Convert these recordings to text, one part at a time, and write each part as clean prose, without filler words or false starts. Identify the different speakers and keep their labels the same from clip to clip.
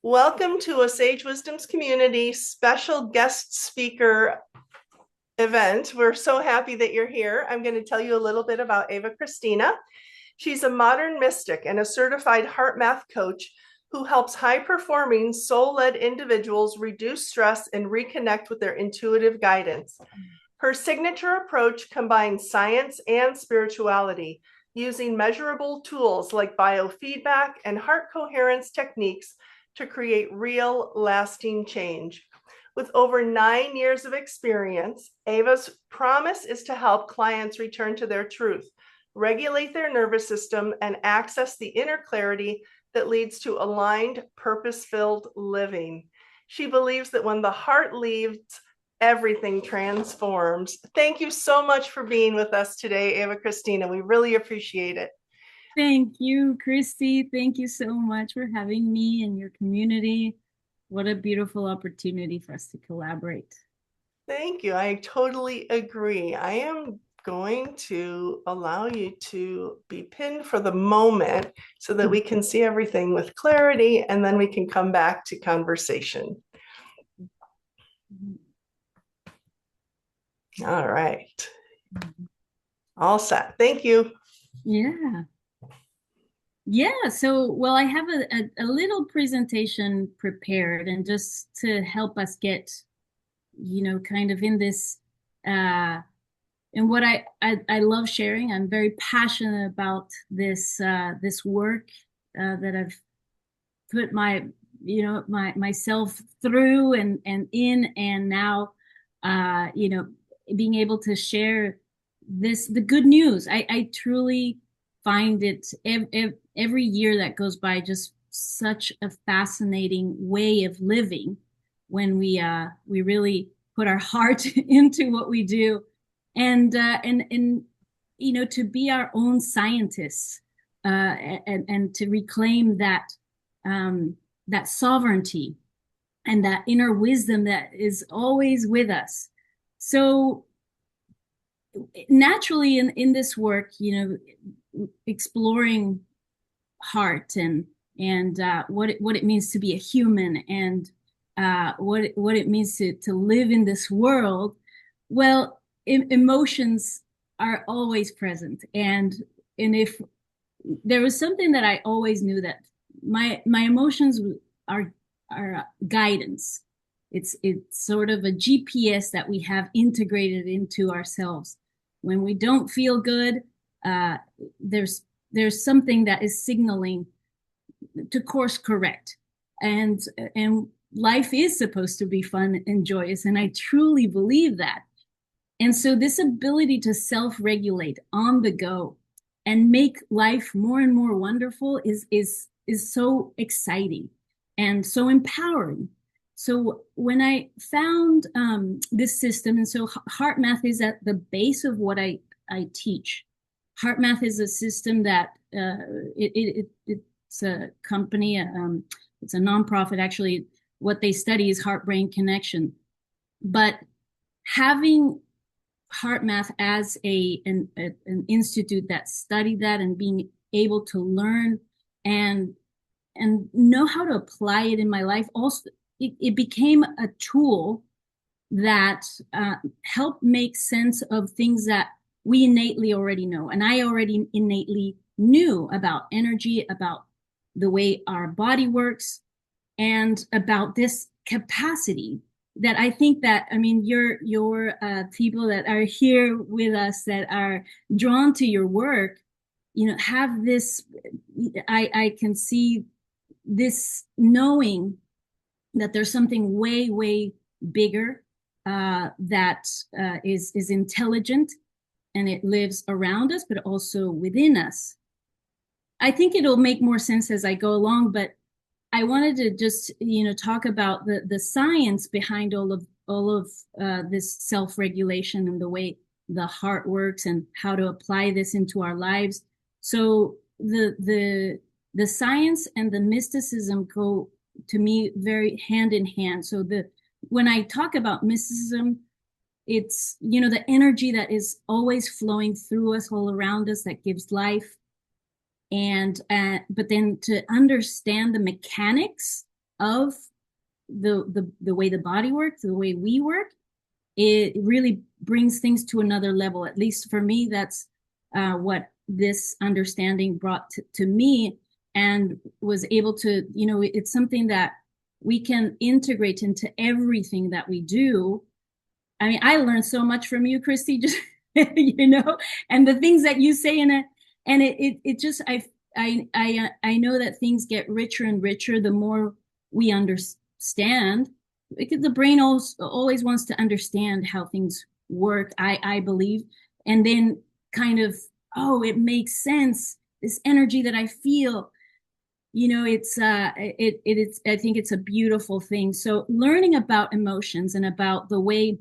Speaker 1: Welcome to a Sage Wisdom's Community special guest speaker event. We're so happy that you're here. I'm going to tell you a little bit about Eva Cristina. She's a modern mystic and a certified heart math coach who helps high-performing soul-led individuals reduce stress and reconnect with their intuitive guidance. Her signature approach combines science and spirituality, using measurable tools like biofeedback and heart coherence techniques to create real, lasting change. With over 9 years of experience, Eva's promise is to help clients return to their truth, regulate their nervous system, and access the inner clarity that leads to aligned, purpose-filled living. She believes that when the heart leads, everything transforms. Thank you so much for being with us today, Eva Cristina. We really appreciate it.
Speaker 2: Thank you, Kristi. Thank you so much for having me and your community. What a beautiful opportunity for us to collaborate.
Speaker 1: Thank you. I totally agree. I am going to allow you to be pinned for the moment so that we can see everything with clarity, and then we can come back to conversation. All right. All set. Thank you.
Speaker 2: Yeah. Yeah. So, I have a little presentation prepared and just to help us get, kind of in this, and what I love sharing. I'm very passionate about this work that I've put myself through and in, and now being able to share the good news. I truly find it every year that goes by just such a fascinating way of living when we really put our heart into what we do, and to be our own scientists, and to reclaim that sovereignty and that inner wisdom that is always with us. So naturally in this work, exploring heart and what it means to be a human, and what it means to live in this world. Well, emotions are always present, and if there was something that I always knew, that my emotions are guidance. It's sort of a GPS that we have integrated into ourselves. When we don't feel good, uh, there's something that is signaling to course correct, and life is supposed to be fun and joyous, and I truly believe that. And so this ability to self-regulate on the go and make life more and more wonderful is so exciting and so empowering. So when I found this system, and so heart math is at the base of what I teach. Heart math is a system that it's a company, it's a nonprofit actually. What they study is heart-brain connection, but having heart math as an institute that studied that, and being able to learn and know how to apply it in my life, also it became a tool that helped make sense of things that we innately already know, and I already innately knew about energy, about the way our body works, and about this capacity that I think that, I mean, your people that are here with us that are drawn to your work, have this. I can see this knowing that there's something way bigger, that is intelligent, and it lives around us, but also within us. I think it'll make more sense as I go along, but I wanted to just, talk about the science behind all of this self-regulation and the way the heart works and how to apply this into our lives. So the science and the mysticism go, to me, very hand in hand. So when I talk about mysticism, it's, the energy that is always flowing through us, all around us, that gives life. And but then to understand the mechanics of the way the body works, the way we work, it really brings things to another level. At least for me, that's what this understanding brought to me, and was able to, it's something that we can integrate into everything that we do. I mean, I learned so much from you, Kristi, just, and the things that you say in it. And it just, I know that things get richer and richer the more we understand, because the brain always wants to understand how things work, I believe. And then kind of, oh, it makes sense. This energy that I feel, it's I think it's a beautiful thing. So learning about emotions and about the way,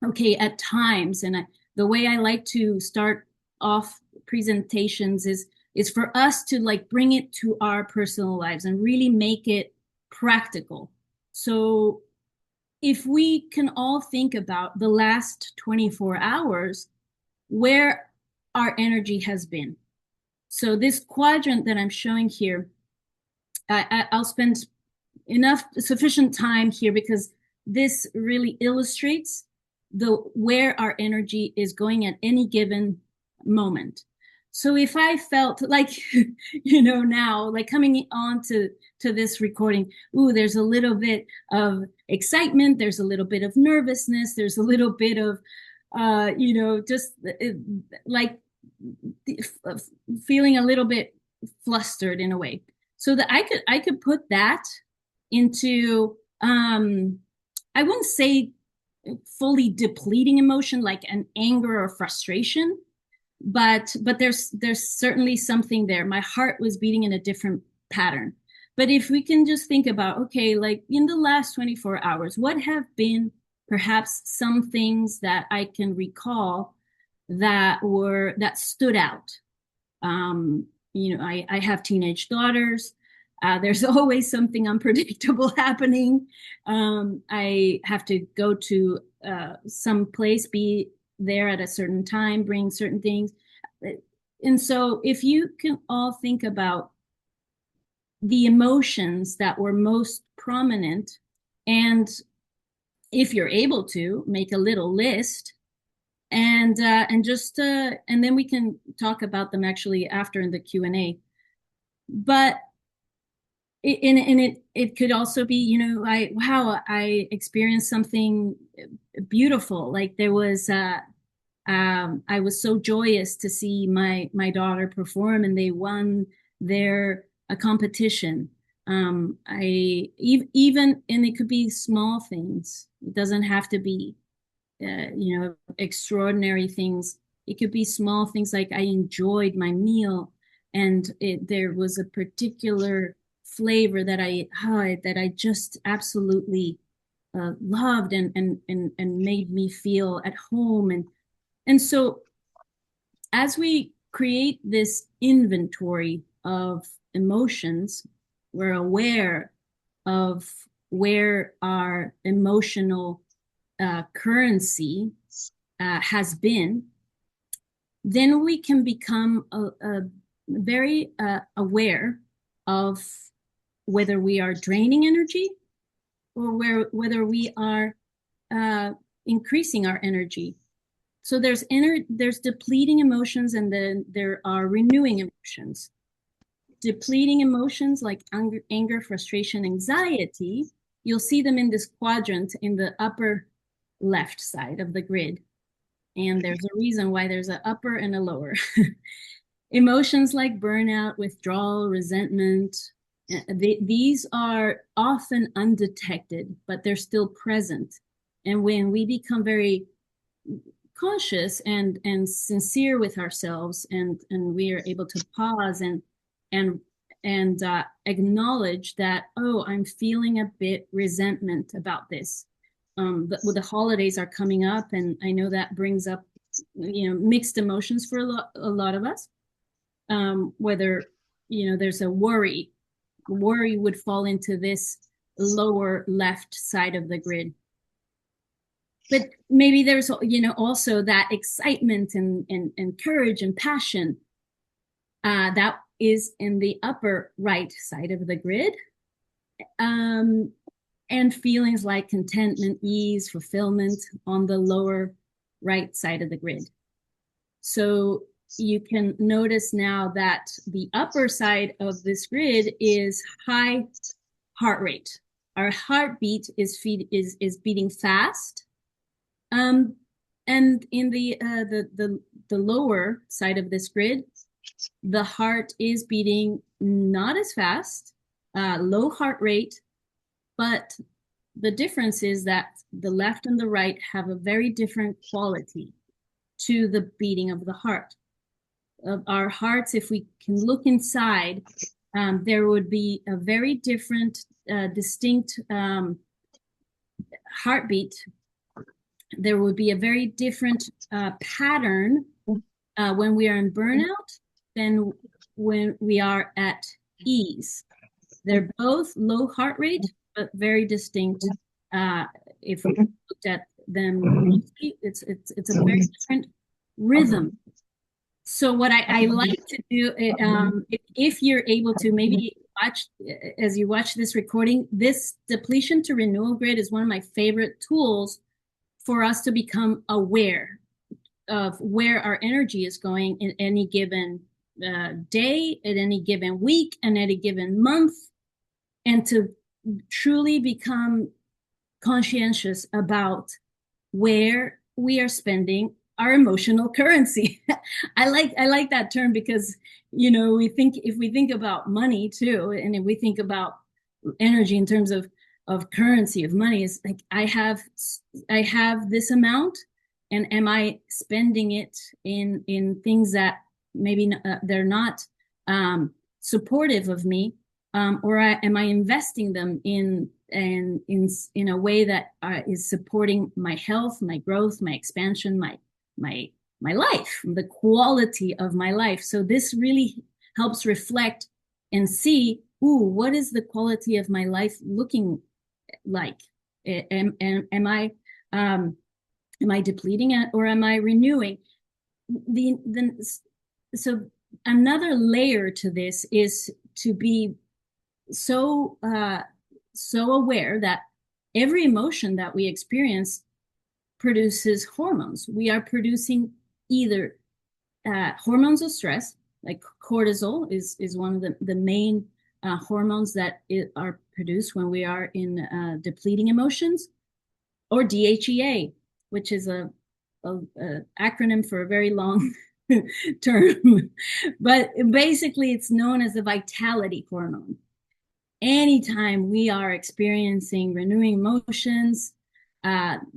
Speaker 2: okay, at times, and the way I like to start off presentations is for us to like bring it to our personal lives and really make it practical. So if we can all think about the last 24 hours, where our energy has been. So this quadrant that I'm showing here, I'll spend sufficient time here because this really illustrates where our energy is going at any given moment. So if I felt like, now, like coming on to this recording, ooh, there's a little bit of excitement, there's a little bit of nervousness, there's a little bit of, just like feeling a little bit flustered in a way. So that I could put that into, I wouldn't say fully depleting emotion like an anger or frustration, but there's certainly something there. My heart was beating in a different pattern. But if we can just think about, okay, like in the last 24 hours, what have been perhaps some things that I can recall that stood out. I have teenage daughters. There's always something unpredictable happening. I have to go to some place, be there at a certain time, bring certain things. And so if you can all think about the emotions that were most prominent, and if you're able to make a little list, and then we can talk about them actually after in the Q&A. But it could also be, I experienced something beautiful. Like there was I was so joyous to see my daughter perform, and they won a competition. Even, and it could be small things. It doesn't have to be extraordinary things. It could be small things like I enjoyed my meal, and there was a particular flavor that I just absolutely loved and made me feel at home. And so as we create this inventory of emotions, we're aware of where our emotional currency has been, then we can become very aware of whether we are draining energy or whether we are increasing our energy. So there's depleting emotions, and then there are renewing emotions. Depleting emotions like anger, frustration, anxiety, you'll see them in this quadrant in the upper left side of the grid. And there's a reason why there's an upper and a lower. Emotions like burnout, withdrawal, resentment, these are often undetected, but they're still present. And when we become very conscious and sincere with ourselves, and we are able to pause and acknowledge that, oh, I'm feeling a bit resentment about this. The holidays are coming up, and I know that brings up mixed emotions for a lot of us. Whether there's a worry would fall into this lower left side of the grid. But maybe there's also that excitement and courage and passion that is in the upper right side of the grid. um, and feelings like contentment, ease, fulfillment on the lower right side of the grid. So you can notice now that the upper side of this grid is high heart rate. Our heartbeat is beating fast. Um, and in the lower side of this grid, the heart is beating not as fast, low heart rate, but the difference is that the left and the right have a very different quality to the beating of the heart. Of our hearts, if we can look inside, there would be a very different, distinct heartbeat. There would be a very different pattern when we are in burnout than when we are at ease. They're both low heart rate, but very distinct. If we looked at them, it's a very different rhythm. So what I like to do, if you're able to maybe watch, as you watch this recording, this depletion to renewal grid is one of my favorite tools for us to become aware of where our energy is going in any given day, at any given week, and at a given month, and to truly become conscientious about where we are spending our emotional currency. I like that term because if we think about money too, and if we think about energy in terms of currency of money, is like I have this amount, and am I spending it in things that maybe they're not supportive of me, or am I investing them in a way that is supporting my health, my growth, my expansion, my life, the quality of my life. So this really helps reflect and see, what is the quality of my life looking like? Am I depleting it, or am I renewing? So another layer to this is to be so aware that every emotion that we experience produces hormones. We are producing either hormones of stress, like cortisol is one of the main hormones that are produced when we are in depleting emotions, or DHEA, which is a acronym for a very long term, but basically it's known as the vitality hormone. Anytime we are experiencing renewing emotions,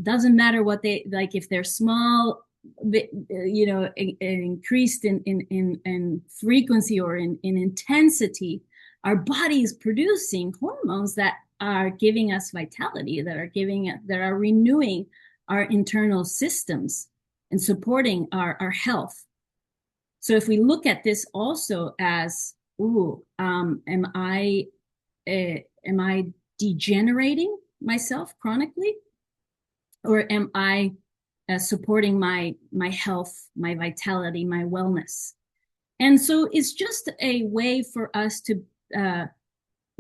Speaker 2: doesn't matter what they like, if they're small, increased in frequency or in intensity, our body is producing hormones that are giving us vitality, that are renewing our internal systems and supporting our health. So if we look at this also as, am I degenerating myself chronically, or am I supporting my health, my vitality, my wellness? And so it's just a way for us to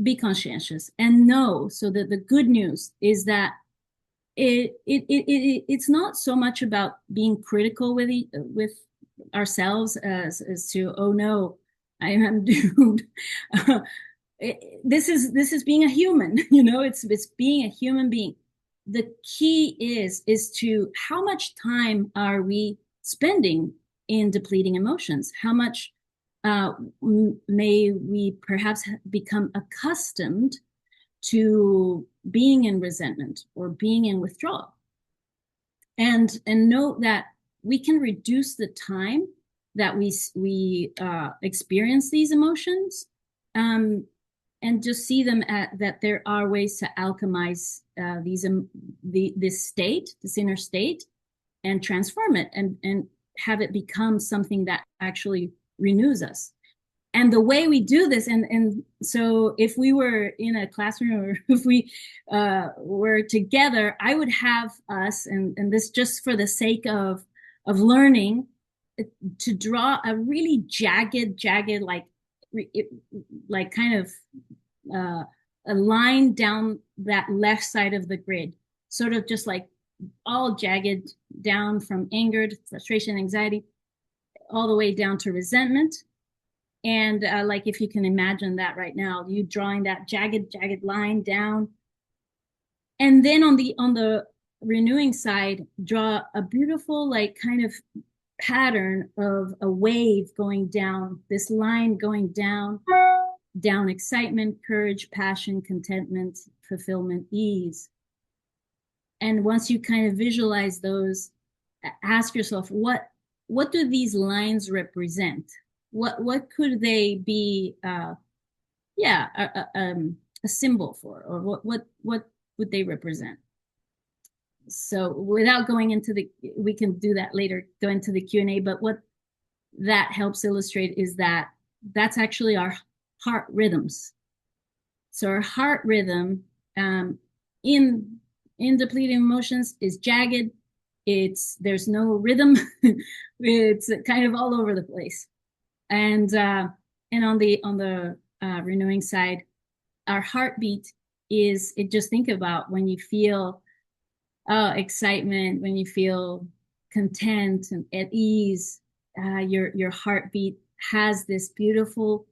Speaker 2: be conscientious and know. So that the good news is that it's not so much about being critical with ourselves as to, oh no, I am doomed. This is being a human. It's being a human being. The key is to how much time are we spending in depleting emotions? How much may we perhaps become accustomed to being in resentment or being in withdrawal, and note that we can reduce the time that we experience these emotions, and just see them that there are ways to alchemize this state, this inner state, and transform it and have it become something that actually renews us. And the way we do this, and so if we were in a classroom, or if we were together, I would have us, and this just for the sake of learning, to draw a really jagged, like kind of a line down that left side of the grid, sort of just like all jagged down from anger to frustration, anxiety, all the way down to resentment. And like if you can imagine that right now, you drawing that jagged line down, and then on the renewing side, draw a beautiful like kind of pattern of a wave going down, this line going down, down excitement, courage, passion, contentment, fulfillment, ease. And once you kind of visualize those, ask yourself, what do these lines represent? What could they be? Yeah, a symbol for, or what would they represent? So without going into we can do that later, go into the Q&A, but what that helps illustrate is that that's actually our heart rhythms. So our heart rhythm in depleting emotions is jagged. There's no rhythm. It's kind of all over the place. And on the renewing side, our heartbeat is, it just think about when you feel excitement, when you feel content and at ease, your heartbeat has this beautiful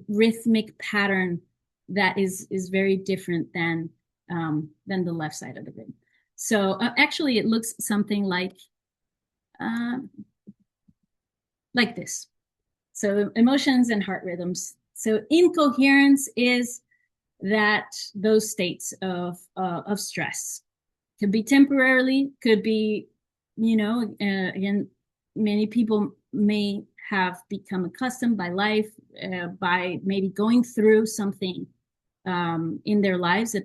Speaker 2: rhythmic pattern that is very different than the left side of the grid. So actually, it looks something like this. So emotions and heart rhythms. So incoherence is that those states of stress. Could be temporarily, could be, again, many people may have become accustomed by life, by maybe going through something in their lives, a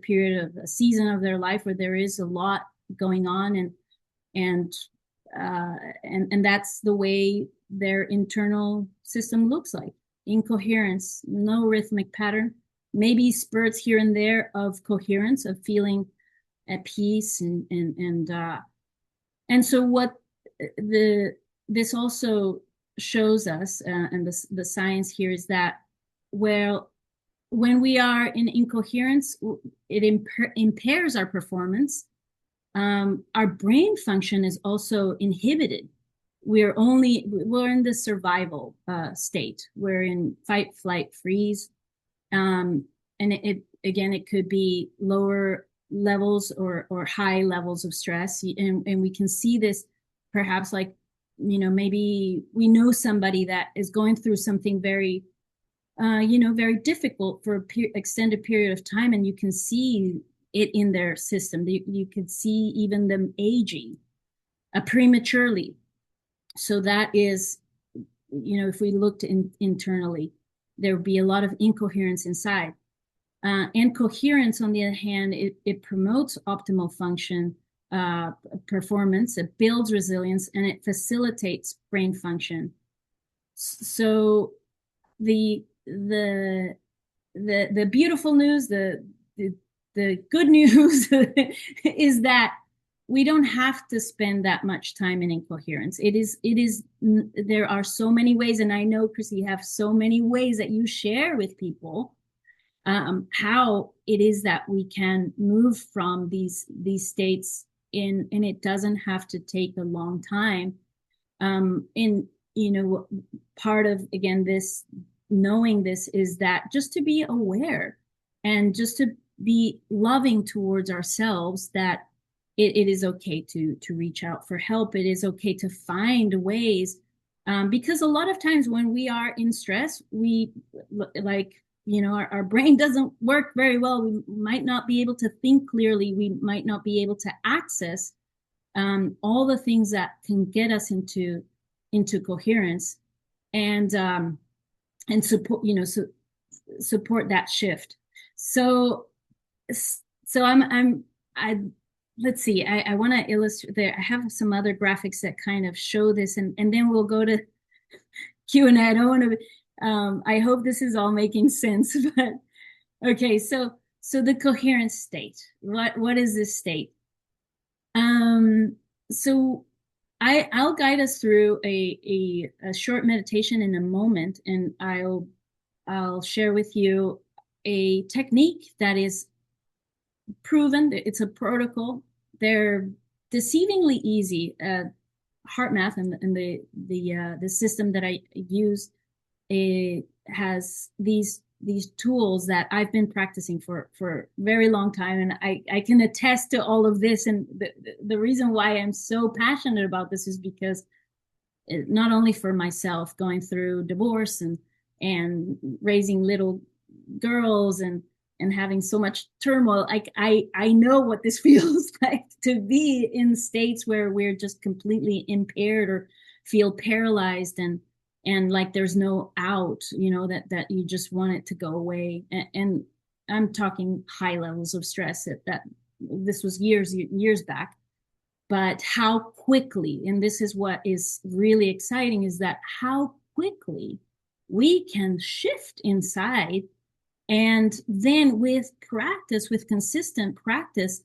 Speaker 2: season of their life where there is a lot going on, and that's the way their internal system looks like. Incoherence, no rhythmic pattern, maybe spurts here and there of coherence, of feeling at peace, and so what this also shows us, and the science here is that, well, when we are in incoherence, it impairs our performance. Our brain function is also inhibited. We're in the survival state. We're in fight, flight, freeze, and it could be lower levels or high levels of stress, and we can see this perhaps like, maybe we know somebody that is going through something very very difficult for extended period of time, and you can see it in their system. You could see even them aging prematurely. So that is, if we looked internally, there would be a lot of incoherence inside. And coherence, on the other hand, it promotes optimal function, performance, it builds resilience, and it facilitates brain function. So the beautiful news, the good news is that we don't have to spend that much time in incoherence. There are so many ways, and I know, Kristi, you have so many ways that you share with people how it is that we can move from these states and it doesn't have to take a long time. Part of, again, this knowing this is that just to be aware and just to be loving towards ourselves, that it is okay to reach out for help. It is okay to find ways, because a lot of times when we are in stress, we our brain doesn't work very well. We might not be able to think clearly. We might not be able to access all the things that can get us into coherence and support, support that shift. So let's see, I want to illustrate there. I have some other graphics that kind of show this, and then we'll go to Q&A. I don't want to, I hope this is all making sense, but okay. So the coherence state, what is this state? So I'll guide us through a short meditation in a moment, and I'll share with you a technique that is proven. It's a protocol. They're deceivingly easy. Heart math and the system that I use, it has these tools that I've been practicing for a very long time, and I can attest to all of this. And the reason why I'm so passionate about this is because not only for myself going through divorce and raising little girls and having so much turmoil, like I know what this feels like to be in states where we're just completely impaired or feel paralyzed and like there's no out, that you just want it to go away. And I'm talking high levels of stress that this was years back. But how quickly, and this is what is really exciting, is that how quickly we can shift inside, and then with practice, with consistent practice,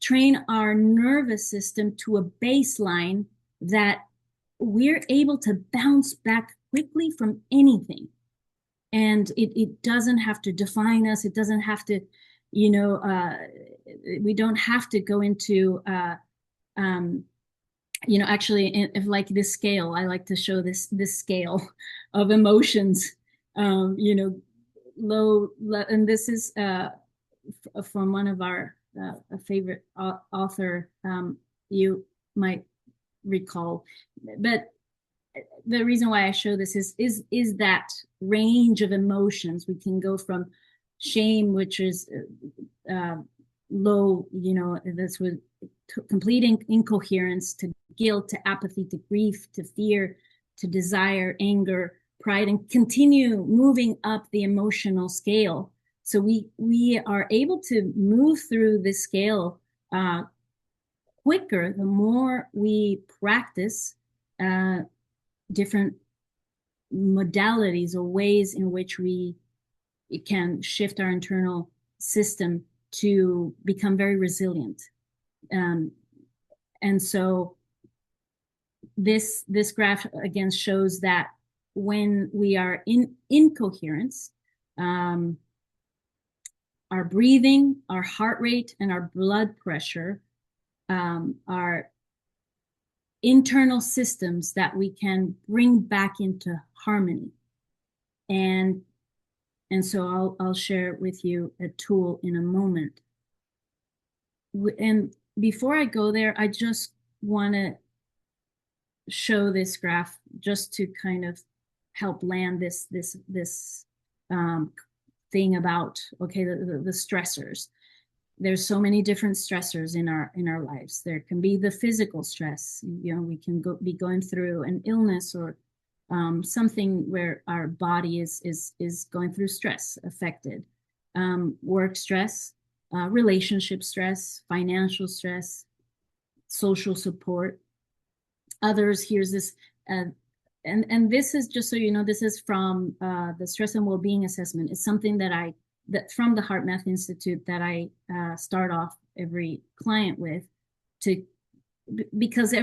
Speaker 2: train our nervous system to a baseline that we're able to bounce back quickly from anything. And it doesn't have to define us. It doesn't have to, we don't have to go into, actually, if like this scale, I like to show this scale of emotions, low, and this is from one of our a favorite author, you might recall. But the reason why I show this is that range of emotions. We can go from shame, which is low, that's with complete incoherence, to guilt, to apathy, to grief, to fear, to desire, anger, pride, and continue moving up the emotional scale. So we are able to move through this scale quicker the more we practice different modalities or ways in which we can shift our internal system to become very resilient. And so this graph again shows that when we are in incoherence, our breathing, our heart rate, and our blood pressure are internal systems that we can bring back into harmony. And so I'll share with you a tool in a moment. And before I go there, I just want to show this graph just to kind of help land this thing about, okay, the stressors. There's so many different stressors in our lives. There can be the physical stress. We can be going through an illness or something where our body is going through stress, affected. Work stress, relationship stress, financial stress, social support. Others, here's this, and this is just so you know, this is from the Stress and Wellbeing Assessment. It's something that from the Heart Math Institute that I start off every client with, because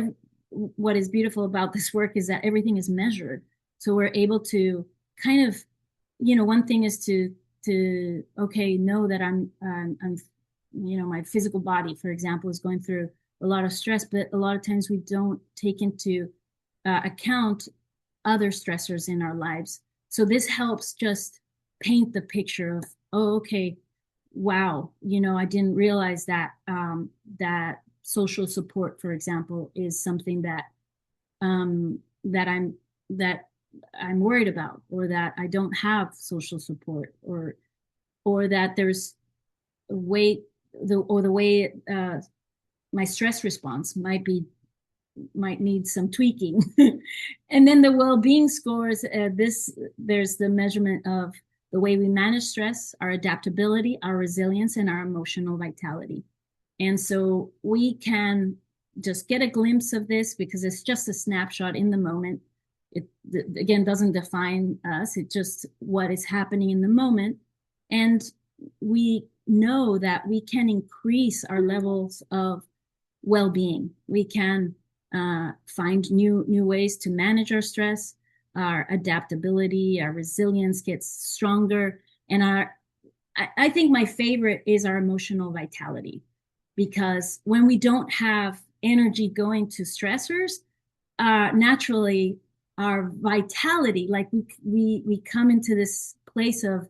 Speaker 2: what is beautiful about this work is that everything is measured. So we're able to kind of, one thing is to okay, know that I'm my physical body, for example, is going through a lot of stress, but a lot of times we don't take into account other stressors in our lives. So this helps just paint the picture of, oh, okay, wow, I didn't realize that that social support, for example, is something that that I'm worried about, or that I don't have social support, or that there's a way the way my stress response might need some tweaking. And then the well-being scores, there's the measurement of the way we manage stress, our adaptability, our resilience, and our emotional vitality. And so we can just get a glimpse of this because it's just a snapshot in the moment. It, again, doesn't define us. It's just what is happening in the moment. And we know that we can increase our levels of well-being. We can find new ways to manage our stress. Our adaptability, our resilience gets stronger. And I think my favorite is our emotional vitality, because when we don't have energy going to stressors, naturally our vitality, like we come into this place of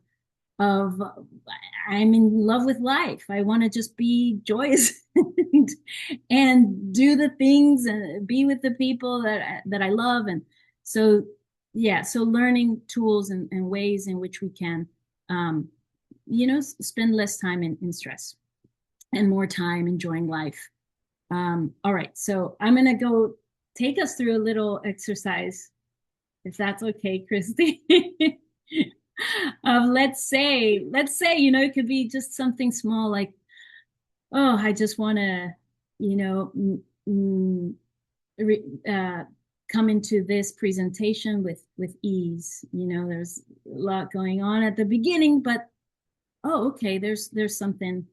Speaker 2: I'm in love with life. I want to just be joyous and do the things and be with the people that I love. And so, yeah, so learning tools and ways in which we can, um, spend less time in stress and more time enjoying life. All right, so I'm gonna go take us through a little exercise, if that's okay, Kristi. Let's say, it could be just something small like, oh, I just want to, you know, re, uh, come into this presentation with ease. There's a lot going on at the beginning, but oh, okay, there's something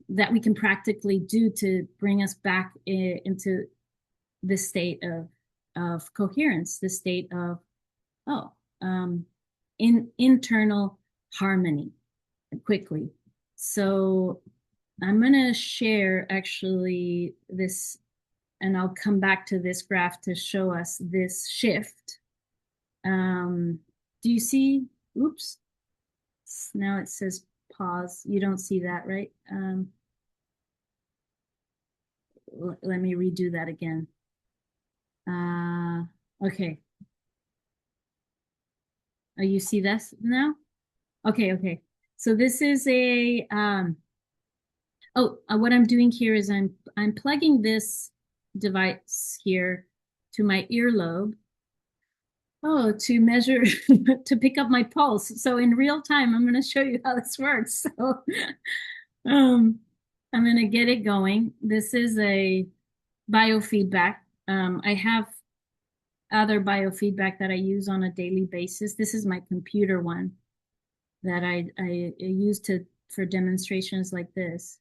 Speaker 2: that we can practically do to bring us back into this state of coherence, this state of, oh, in internal harmony quickly. So I'm going to share actually this, and I'll come back to this graph to show us this shift. Do you see? Oops. Now it says pause. You don't see that, right? Let me redo that again. Okay. Oh, you see this now? Okay. So this is what I'm doing here is I'm plugging this device here to my earlobe. Oh, to measure, to pick up my pulse. So in real time, I'm going to show you how this works. So um, I'm going to get it going. This is a biofeedback. I have other biofeedback that I use on a daily basis. This is my computer one that I use for demonstrations like this.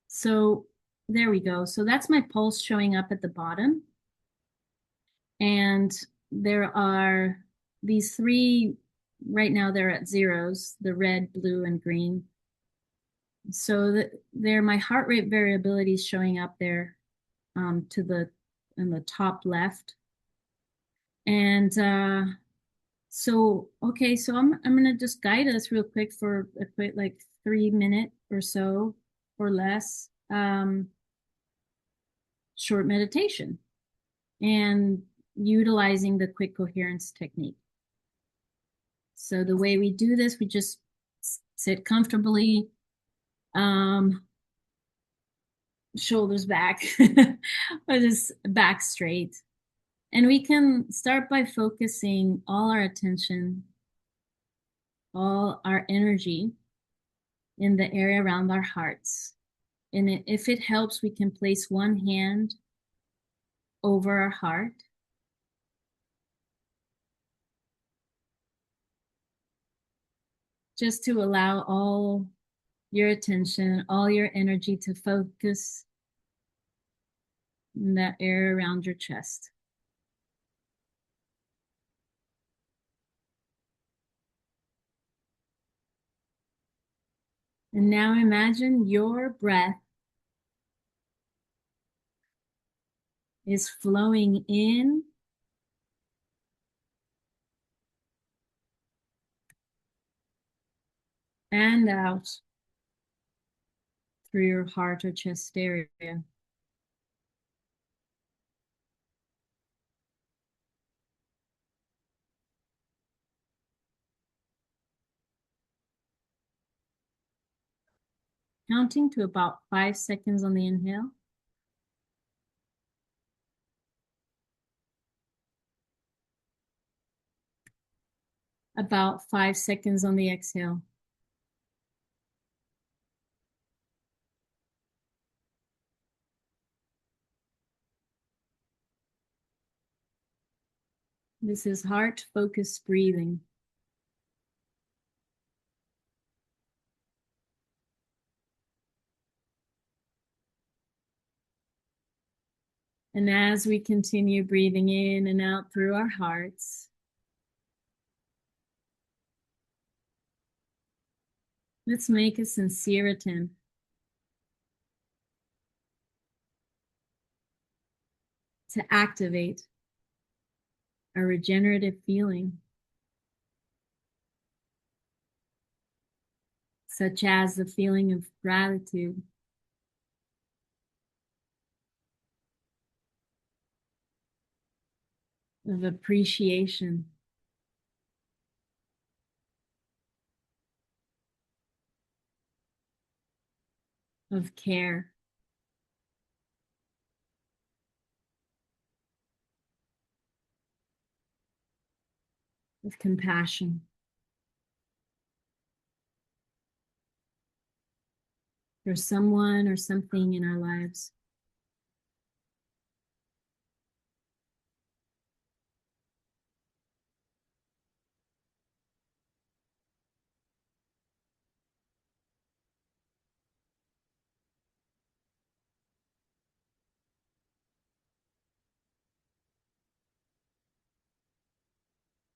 Speaker 2: So there we go. So that's my pulse showing up at the bottom. And there are these three, right now they're at zeros, the red, blue, and green. So there, my heart rate variability is showing up there in the top left. And so, okay, so I'm gonna just guide us real quick for a quick, like 3 minute or so or less, short meditation and utilizing the quick coherence technique. So the way we do this, we just sit comfortably, shoulders back, or just back straight. And we can start by focusing all our attention, all our energy in the area around our hearts. And if it helps, we can place one hand over our heart. Just to allow all your attention, all your energy to focus in that area around your chest. And now imagine your breath is flowing in and out through your heart or chest area. Counting to about 5 seconds on the inhale. About 5 seconds on the exhale. This is heart-focused breathing. And as we continue breathing in and out through our hearts, Let's make a sincere attempt to activate a regenerative feeling, such as the feeling of gratitude, of appreciation, of care, of compassion for someone or something in our lives.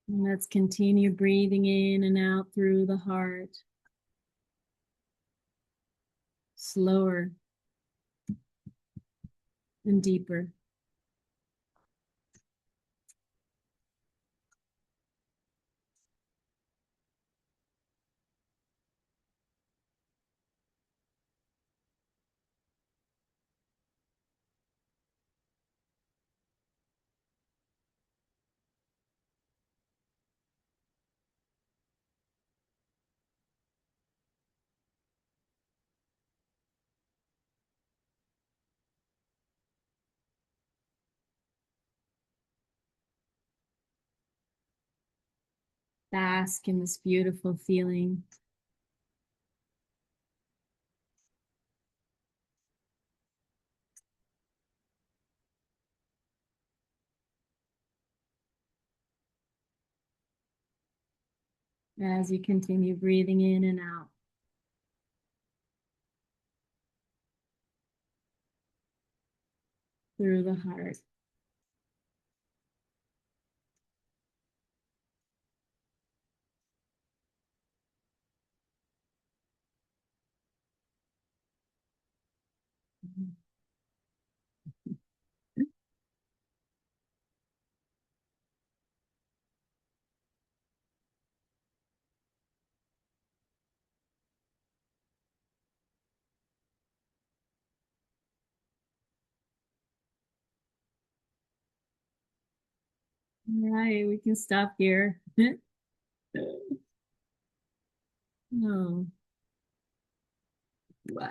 Speaker 2: And let's continue breathing in and out through the heart. Slower and deeper. Bask in this beautiful feeling. As you continue breathing in and out. Through the heart. All right, we can stop here. Oh, wow.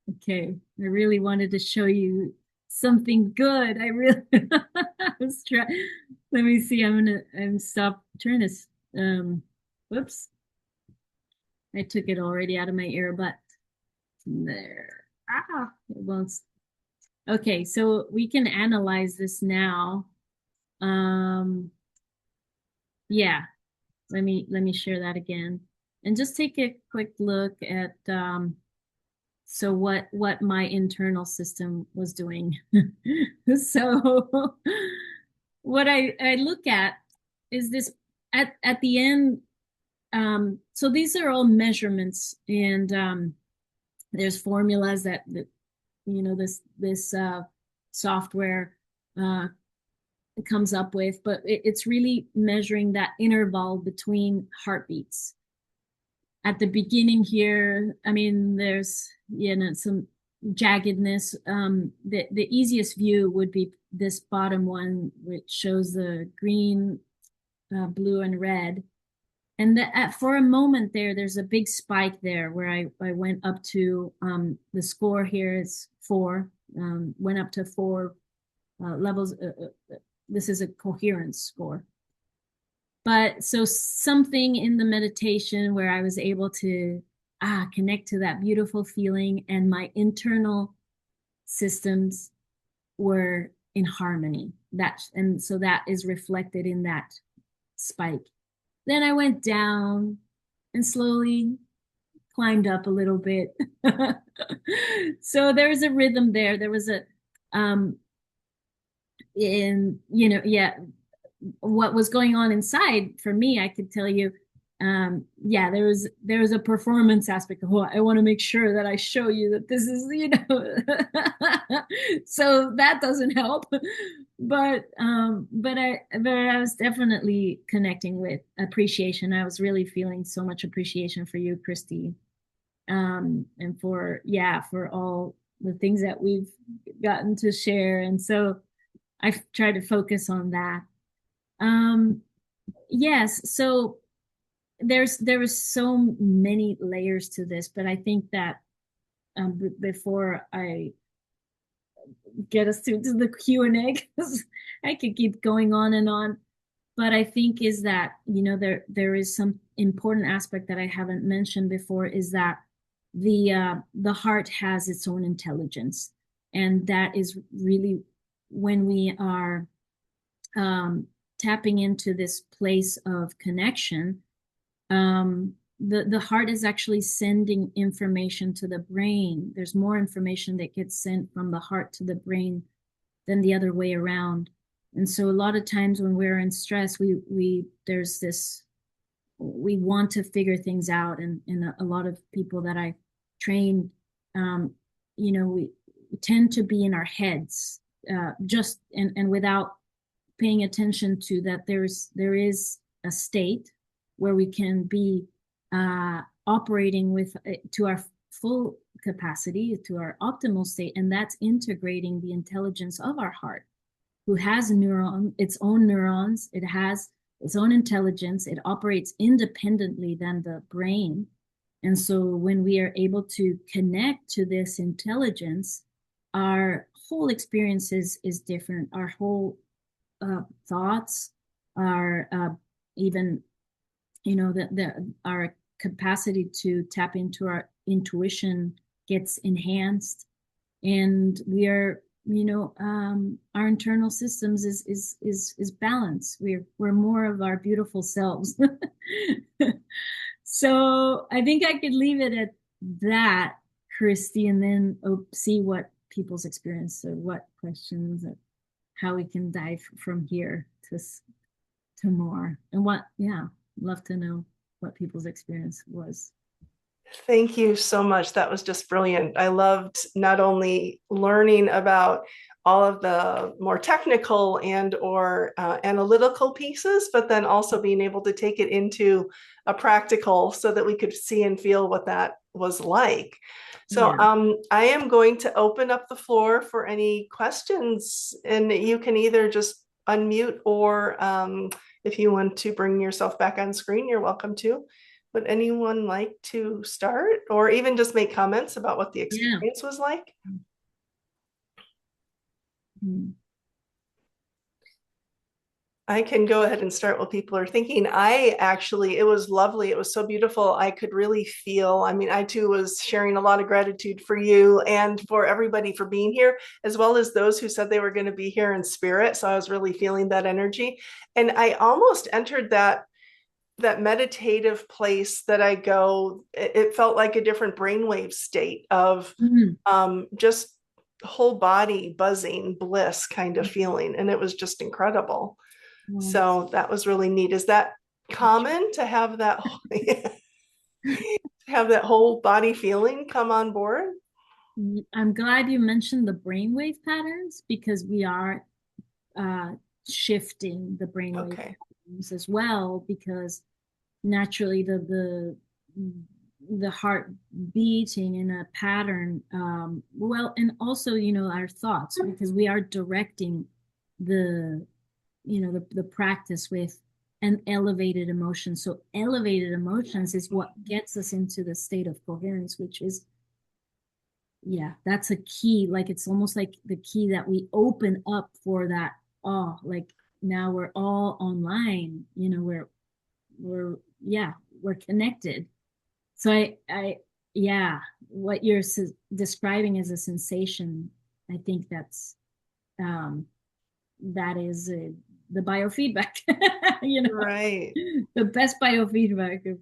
Speaker 2: Okay, I really wanted to show you something good. I really I was trying. Let me see. I'm stop trying to whoops. I took it already out of my ear, but there. Ah, it won't. Okay, so we can analyze this now. Yeah, let me share that again. And just take a quick look at so what my internal system was doing. So what I look at is this at the end. So these are all measurements, and there's formulas that this software uh, comes up with, but it's really measuring that interval between heartbeats. At the beginning here, I mean, there's some jaggedness. The easiest view would be this bottom one, which shows the green, blue, and red. And for a moment there's a big spike there where I went up to the score here is 4, went up to 4 levels. This is a coherence score. But so something in the meditation where I was able to connect to that beautiful feeling, and my internal systems were in harmony. And so that is reflected in that spike. Then I went down and slowly climbed up a little bit. So there was a rhythm there. There was a in yeah, what was going on inside for me, I could tell you, Yeah, there was a performance aspect of, well, I want to make sure that I show you that this is, so that doesn't help. But I was definitely connecting with appreciation. I was really feeling so much appreciation for you, Kristi, and for, yeah, for all the things that we've gotten to share. And so I've tried to focus on that. Um, yes, so there was so many layers to this, but I think that before I get us to the Q&A, because I could keep going on and on, but I think is that, there is some important aspect that I haven't mentioned before, is that the heart has its own intelligence, and that is really when we are tapping into this place of connection. The heart is actually sending information to the brain. There's more information that gets sent from the heart to the brain than the other way around. And so a lot of times when we're in stress, we there's this, we want to figure things out, and a lot of people that I train, um, we tend to be in our heads, just and without paying attention to that there is a state where we can be operating with to our full capacity, to our optimal state, and that's integrating the intelligence of our heart, who has its own neurons, it has its own intelligence, it operates independently than the brain. And so when we are able to connect to this intelligence, our whole experience is different. Our whole thoughts are even, our capacity to tap into our intuition gets enhanced, and we are, our internal systems is balanced. We're more of our beautiful selves. So I think I could leave it at that, Kristi, and then see what people's experience, or what questions, or how we can dive from here to more. And what, yeah, love to know what people's experience was.
Speaker 1: Thank you so much. That was just brilliant. I loved not only learning about all of the more technical and or analytical pieces, but then also being able to take it into a practical so that we could see and feel what that was like. So
Speaker 2: Yeah.
Speaker 1: I am going to open up the floor for any questions, and you can either just unmute, or if you want to bring yourself back on screen, you're welcome to. Would anyone like to start, or even just make comments about what the
Speaker 2: Yeah.
Speaker 1: experience was like?
Speaker 2: Mm-hmm.
Speaker 1: I can go ahead and start while people are thinking. It was lovely. It was so beautiful. I could really feel, I mean, I too was sharing a lot of gratitude for you and for everybody for being here, as well as those who said they were going to be here in spirit. So I was really feeling that energy. And I almost entered that meditative place that I go. It felt like a different brainwave state of just whole body buzzing bliss kind of feeling. And it was just incredible.
Speaker 2: Well,
Speaker 1: So that was really neat. Is that common to have that have that whole body feeling come on board?
Speaker 2: I'm glad you mentioned the brainwave patterns, because we are uh, shifting the brainwave
Speaker 1: Okay.
Speaker 2: patterns as well, because naturally the heart beating in a pattern, well, and also, our thoughts, because we are directing the the practice with an elevated emotion. So elevated emotions is what gets us into the state of coherence, which is, yeah, that's a key. Like, it's almost like the key that we open up for that. Oh, like, now we're all online, we're yeah, we're connected. So yeah, what you're describing as a sensation, I think um that is the biofeedback.
Speaker 1: Right.
Speaker 2: The best biofeedback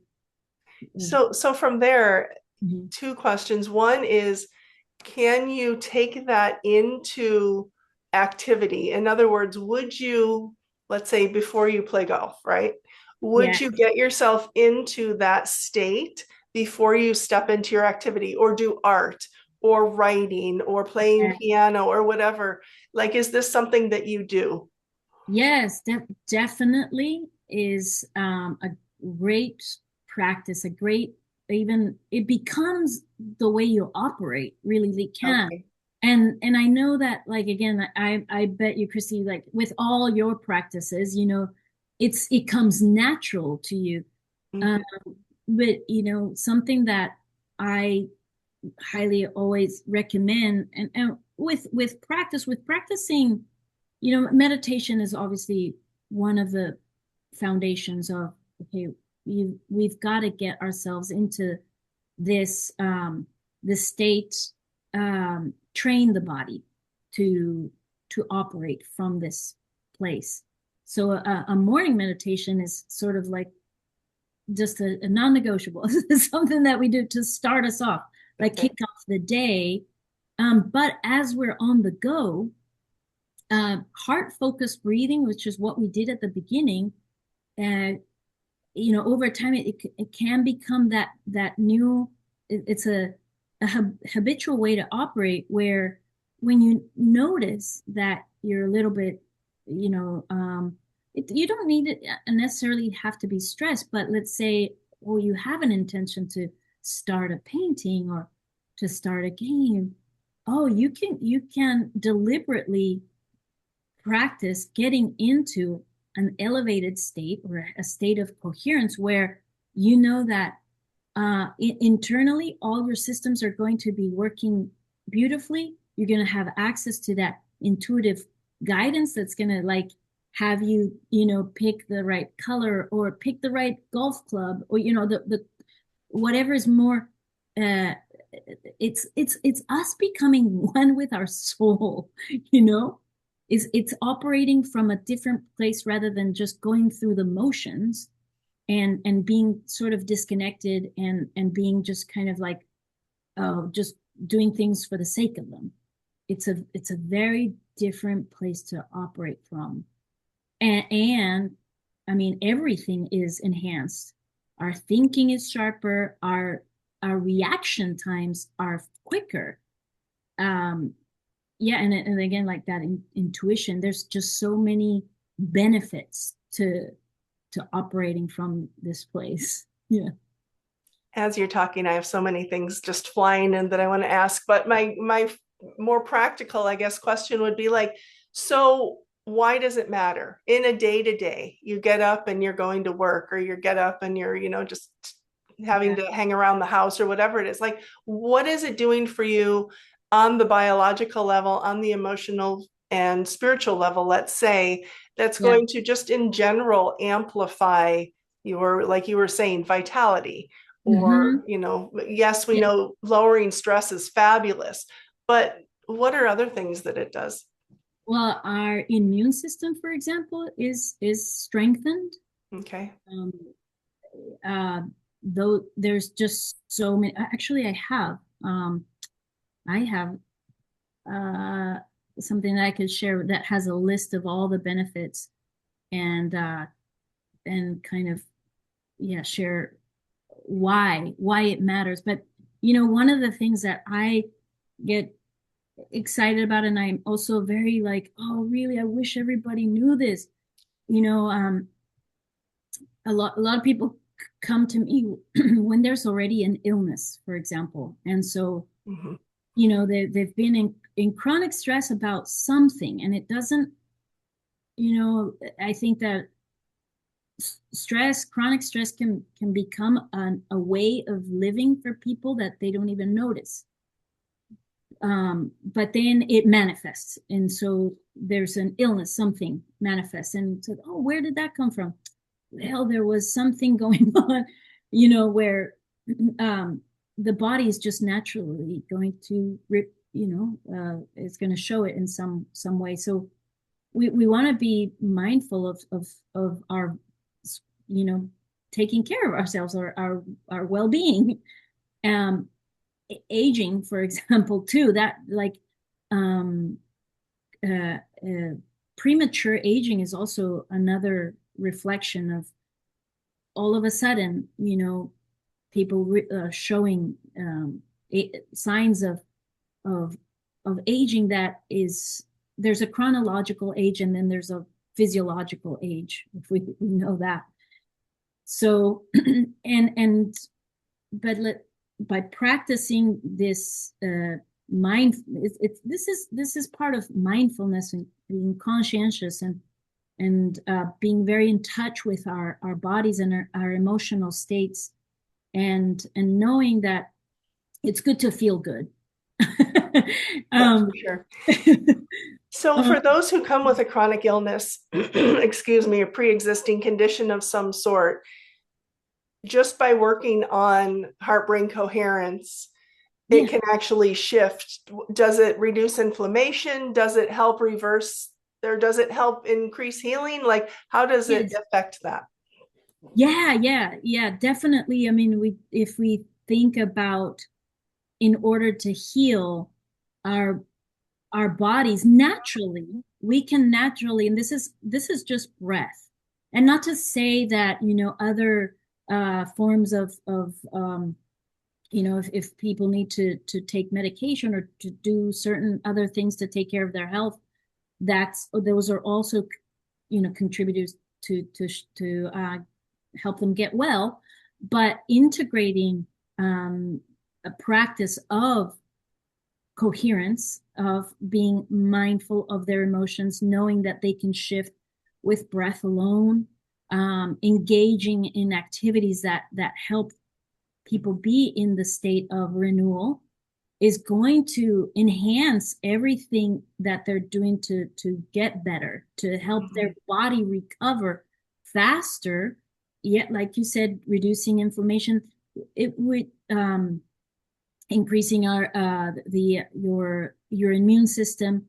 Speaker 1: So from there,
Speaker 2: Mhm.
Speaker 1: two questions. One is, can you take that into activity? In other words, would you, let's say before you play golf, right? Would
Speaker 2: Yeah.
Speaker 1: you get yourself into that state before you step into your activity or do art or writing or playing piano or whatever? Like, is this something that you do?
Speaker 2: Yes, definitely is a great practice, a great, even it becomes the way you operate, really, they can.
Speaker 1: Okay.
Speaker 2: And I know that, like, again, I bet you, Kristi, like with all your practices, it comes natural to you. Um,
Speaker 1: Mhm.
Speaker 2: but something that I highly always recommend, and with practicing, meditation is obviously one of the foundations of, okay, we've got to get ourselves into this this state, train the body to operate from this place. So a morning meditation is sort of like just a non-negotiable. It's something that we do to start us off, like kick
Speaker 1: Okay.
Speaker 2: off the day. But as we're on the go, heart focused breathing, which is what we did at the beginning, and over time it can become that new. It's a habitual way to operate, where when you notice that you're a little bit, you don't need it necessarily have to be stressed, but let's say, oh, you have an intention to start a painting or to start a game. Oh, you can deliberately practice getting into an elevated state or a state of coherence, where you know that internally all your systems are going to be working beautifully. You're going to have access to that intuitive guidance that's going to, like, have you, pick the right color or pick the right golf club, or the whatever is more, uh it's us becoming one with our soul. you know it's operating from a different place rather than just going through the motions, and being sort of disconnected, and being just kind of like, just doing things for the sake of them. It's a very different place to operate from. And I mean, everything is enhanced. Our thinking is sharper, our reaction times are quicker. um yeah, and again, like that intuition, there's just so many benefits to operating from this place. Yeah.
Speaker 1: As you're talking, I have so many things just flying in that I want to ask, but my more practical, I guess, question would be like, so why does it matter in a day to day? You get up and you're going to work, or you get up and you're, just having
Speaker 2: Yeah.
Speaker 1: to hang around the house or whatever it is. Like, what is it doing for you on the biological level, on the emotional and spiritual level, let's say, that's
Speaker 2: Yeah.
Speaker 1: going to just in general amplify your, like you were saying, vitality? Or,
Speaker 2: Hmm.
Speaker 1: yes, we
Speaker 2: Yeah.
Speaker 1: know lowering stress is fabulous, but what are other things that it does?
Speaker 2: Well, our immune system, for example, is strengthened.
Speaker 1: Okay.
Speaker 2: um uh though there's just so many. Actually, I have uh something that I could share that has a list of all the benefits, and kind of, yeah, share why it matters. But one of the things that I get excited about, and I'm also very like, oh, really, I wish everybody knew this. you know um a lot of people come to me when there's already an illness, for example, and so
Speaker 1: Mhm.
Speaker 2: they've been in chronic stress about something, and it doesn't. I think that chronic stress can become a way of living for people that they don't even notice. But then it manifests, and so there's an illness, something manifests, and so, oh, where did that come from? Well, there was something going on, where um, the body is just naturally going to rip, it's going to show it in some way. So we want to be mindful of our, you know taking care of ourselves, our well-being. um Aging, for example, too, that, like, um uh, uh premature aging is also another reflection of all of a sudden, people showing signs of of aging that is there's a chronological age and then there's a physiological age, if we know that. So and but by practicing this this is part of mindfulness and being conscientious and being very in touch with our bodies and our emotional states, and knowing that it's good to feel good.
Speaker 1: That's
Speaker 2: um,
Speaker 1: for sure. So for those who come with a chronic illness, excuse me, a pre-existing condition of some sort, just by working on heart-brain coherence,
Speaker 2: yeah,
Speaker 1: it can actually shift. Does it reduce inflammation? Does it help reverse, or does it help increase healing? Like, how does it
Speaker 2: yes,
Speaker 1: affect that?
Speaker 2: yeah, definitely. I mean, if we think about, in order to heal our our bodies naturally, we can naturally, and this is just breath. And not to say that, other forms of if people need to take medication or to do certain other things to take care of their health, those are also, contributors to help them get well. But integrating a practice of coherence, of being mindful of their emotions, knowing that they can shift with breath alone, engaging in activities that help people be in the state of renewal, is going to enhance everything that they're doing to get better, to help their
Speaker 1: Mhm.
Speaker 2: body recover faster. Yet, like you said, reducing inflammation, it would increasing your immune system.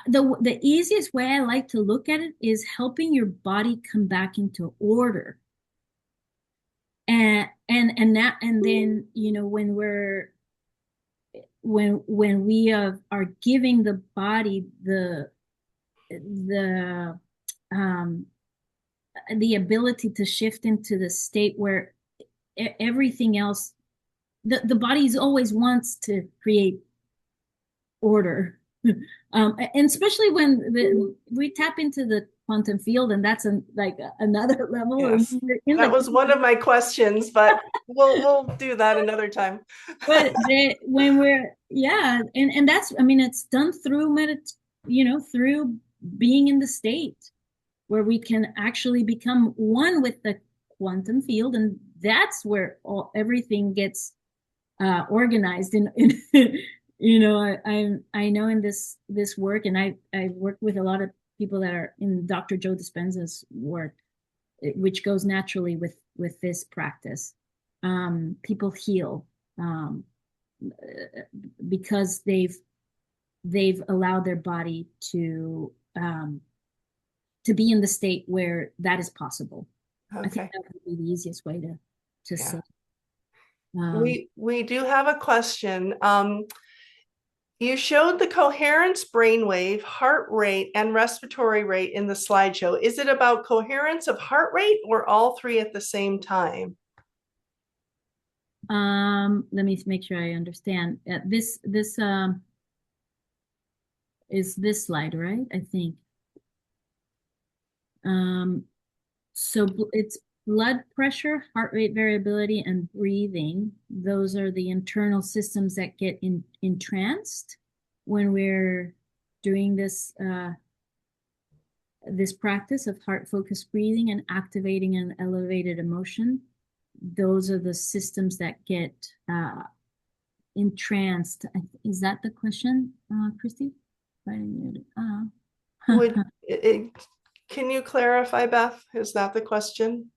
Speaker 2: The easiest way I like to look at it is helping your body come back into order. And then, when we are giving the body the um the ability to shift into the state where everything else, the body always wants to create order. And especially when we tap into the quantum field, and that's like another level. And
Speaker 1: Yes,
Speaker 2: we're in
Speaker 1: that
Speaker 2: the
Speaker 1: was one of my questions, but we'll do that another time.
Speaker 2: but when we're, yeah, and that's, I mean, it's done through through being in the state where we can actually become one with the quantum field, and that's where everything gets organized in I know in this work, and I work with a lot of people that are in Dr. Joe Dispenza's work, which goes naturally with this practice. People heal because they've allowed their body to be in the state where that is possible. I think
Speaker 1: Okay,
Speaker 2: that would be the easiest way to
Speaker 1: yeah.
Speaker 2: say. Um,
Speaker 1: We do have a question. You showed the coherence brainwave, heart rate, and respiratory rate in the slideshow. Is it about coherence of heart rate or all three at the same time?
Speaker 2: Let me make sure I understand. This is this slide, right? I think. Um, so it's blood pressure, heart rate variability, and breathing. Those are the internal systems that get entranced when we're doing this practice of heart focused breathing and activating an elevated emotion. Those are the systems that get entranced. Is that the question, Kristi?
Speaker 1: Would it, can you clarify, Beth? Is that the question?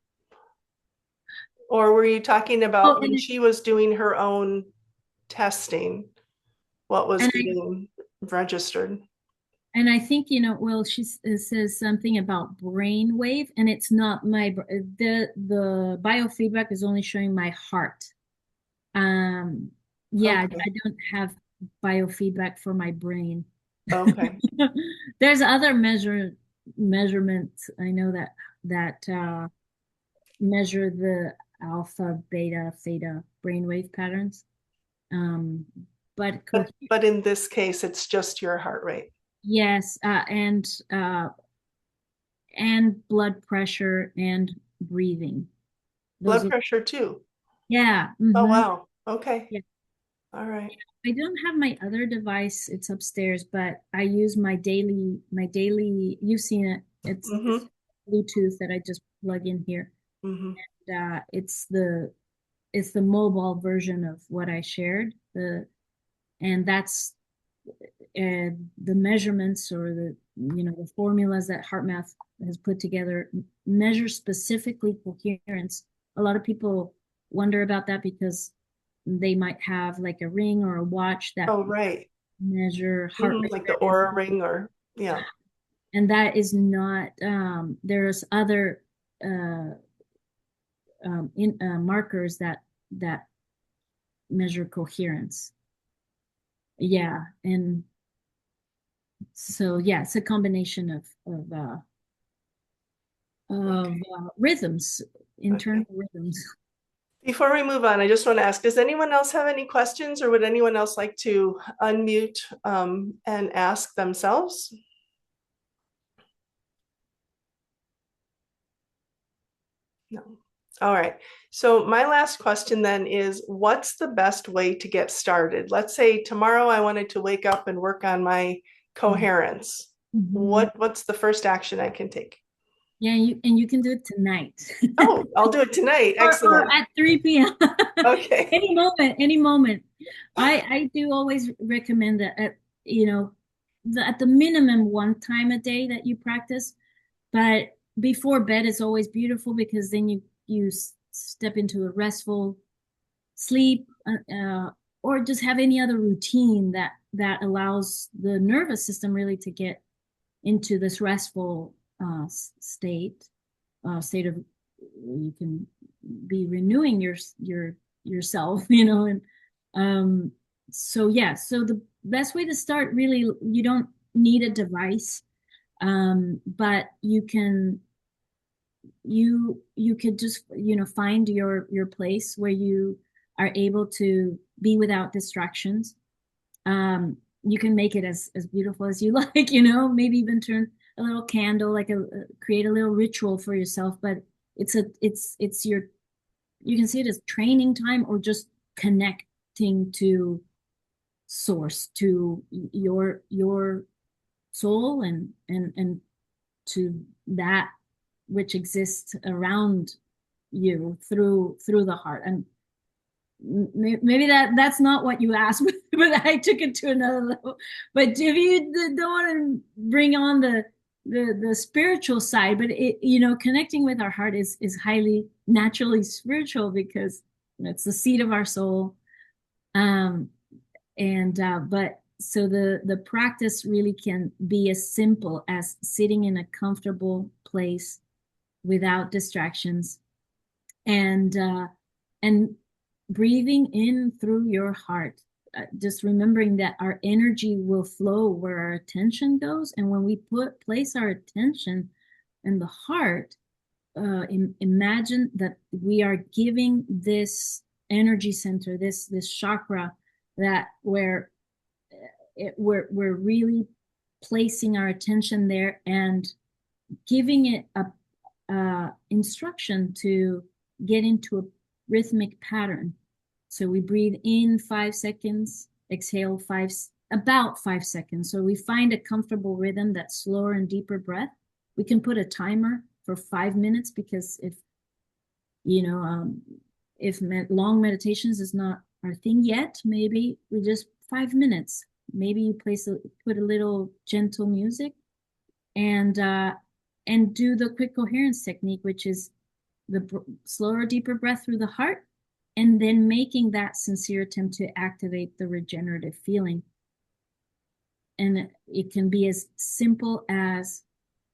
Speaker 1: Or were you talking
Speaker 2: Oh,
Speaker 1: about when she was doing her own testing, what was
Speaker 2: and
Speaker 1: getting registered?
Speaker 2: I think, well, she says something about brainwave, and it's not the biofeedback is only showing my heart. Um, yeah,
Speaker 1: Okay,
Speaker 2: I don't have biofeedback for my brain.
Speaker 1: okay.
Speaker 2: There's other measurements. I know that measure the alpha, beta, theta brainwave patterns. Um, but
Speaker 1: But in this case, it's just your heart rate.
Speaker 2: yes, and blood pressure and breathing. Those
Speaker 1: Blood
Speaker 2: are,
Speaker 1: pressure too.
Speaker 2: yeah.
Speaker 1: Oh,
Speaker 2: Mm-hmm.
Speaker 1: wow. Okay.
Speaker 2: Yeah.
Speaker 1: All right.
Speaker 2: I don't have my other device. It's upstairs, but I use you've seen it. It's
Speaker 1: Mm-hmm.
Speaker 2: Bluetooth that I just plug in here.
Speaker 1: Mm-hmm.
Speaker 2: It's the mobile version of what I shared. And that's the measurements or the formulas that HeartMath has put together measure specifically coherence. A lot of people wonder about that because they might have like a ring or a watch that
Speaker 1: Oh, right.
Speaker 2: measure heart
Speaker 1: Mm-hmm.
Speaker 2: rate
Speaker 1: Like the aura ring or, yeah.
Speaker 2: and that is not there's other uh, markers that measure coherence. Yeah, and so yeah, it's a combination of
Speaker 1: Okay.
Speaker 2: rhythms, internal
Speaker 1: Okay.
Speaker 2: rhythms.
Speaker 1: Before we move on, I just want to ask, does anyone else have any questions or would anyone else like to unmute and ask themselves? No. All right. So my last question then is, what's the best way to get started? Let's say tomorrow I wanted to wake up and work on my coherence.
Speaker 2: Mm-hmm.
Speaker 1: What's the first action I can take?
Speaker 2: Yeah, you can do it tonight.
Speaker 1: Oh, I'll do it tonight.
Speaker 2: or
Speaker 1: Excellent.
Speaker 2: at 3 p.m.
Speaker 1: Okay.
Speaker 2: Any moment, any moment. I do always recommend that at the minimum one time a day that you practice, but before bed is always beautiful because then you step into a restful sleep, or just have any other routine that allows the nervous system really to get into this restful state of you can be renewing yourself, and um, so yeah. So the best way to start, really, you don't need a device, but you could just find your place where you are able to be without distractions. You can make it as beautiful as you like, maybe even turn a little candle, like create a little ritual for yourself. But it's your you can see it as training time or just connecting to source, to your soul and to that which exists around you through the heart. And maybe that's not what you asked, but I took it to another level. But if you don't want to bring on the spiritual side, but connecting with our heart is highly naturally spiritual because it's the seat of our soul. Um, and but so the practice really can be as simple as sitting in a comfortable place without distractions, and breathing in through your heart, just remembering that our energy will flow where our attention goes. And when we place our attention in the heart, imagine that we are giving this energy center, this chakra, that we're really placing our attention there and giving it a instruction to get into a rhythmic pattern. So we breathe in 5 seconds, exhale about 5 seconds. So we find a comfortable rhythm, that slower and deeper breath. We can put a timer for 5 minutes because if long meditations is not our thing yet, maybe we just 5 minutes. Maybe you put a little gentle music and do the quick coherence technique, which is the slower, deeper breath through the heart, and then making that sincere attempt to activate the regenerative feeling. And it can be as simple as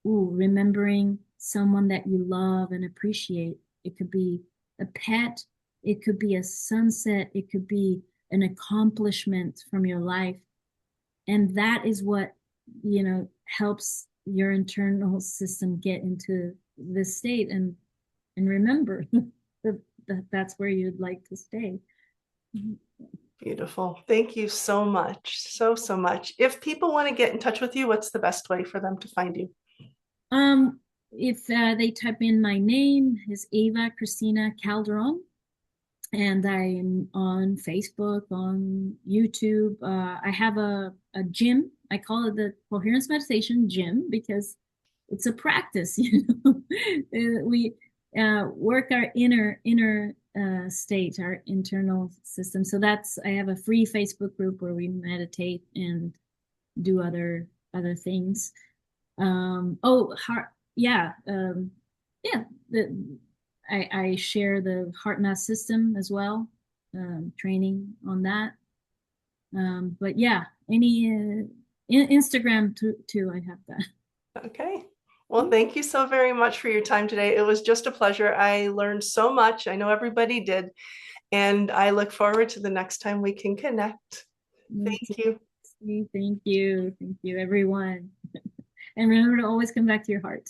Speaker 2: remembering someone that you love and appreciate. It could be a pet, it could be a sunset, it could be an accomplishment from your life. And that is what helps your internal system get into this state. And and remember that that's where you'd like to stay.
Speaker 1: Beautiful. Thank you so much. So much. If people want to get in touch with you, what's the best way for them to find you?
Speaker 2: Um, if they type in my name is Eva Cristina Calderon, and I'm on Facebook, on YouTube. I have a gym. I call it the Coherence Meditation Gym because it's a practice. We work our inner state, our internal system. So that's I have a free Facebook group where we meditate and do other things. Yeah, yeah. I share the heart math system as well, training on that. But yeah, any Instagram too. I have that.
Speaker 1: Okay. Well, thank you so very much for your time today. It was just a pleasure. I learned so much. I know everybody did. And I look forward to the next time we can connect.
Speaker 2: Me
Speaker 1: Thank
Speaker 2: too.
Speaker 1: you.
Speaker 2: Thank you, everyone. And remember to always come back to your heart.